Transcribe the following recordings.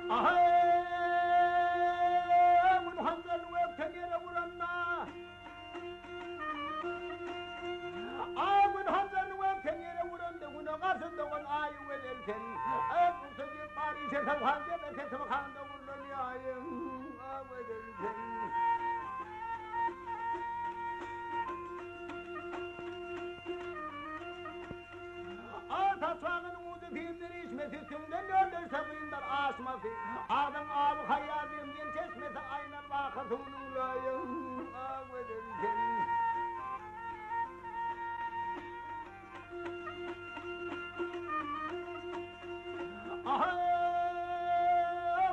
Ahay, mun handan web tegere uranna. Mun handan web tegere uranda guna gasan da wan ayu wedelten. Bu sege pari se tawhande be se tawhande ulan yayım. Wedelten. Tasvanın udu filmleri içmesi tümden gönder sabıyınlar asması. Adam abi hayatımdan çeşmesi aynen vakasının ulayım. Ağvedelken. Aha,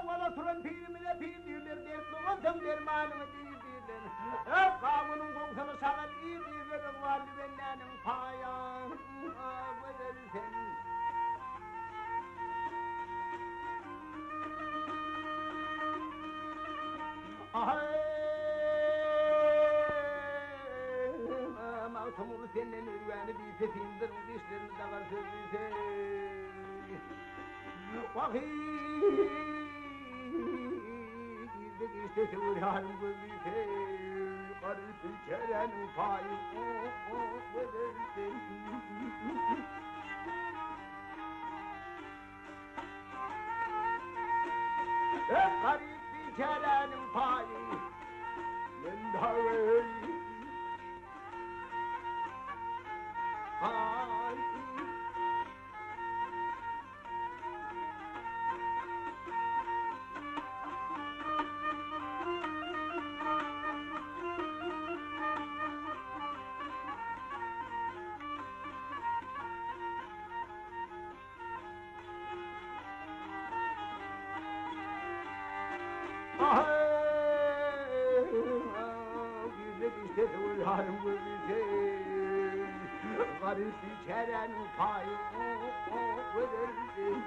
valla turan filmine film dirler dertli olsam dermanımı dirler. Kavunun kokusunu sakat iyi dirler vardı benlerim payan. Ağvedelken. Mağtamur senin ürveni bir sefindir, dişlerini dağar sözlüse. Vakit girdik işte sığırhanım gözlüse. Karısı çerenin payı verirsin. Karısı çerenin payı Mendavey Ay Yarım gözü garip içeren payı verirsin.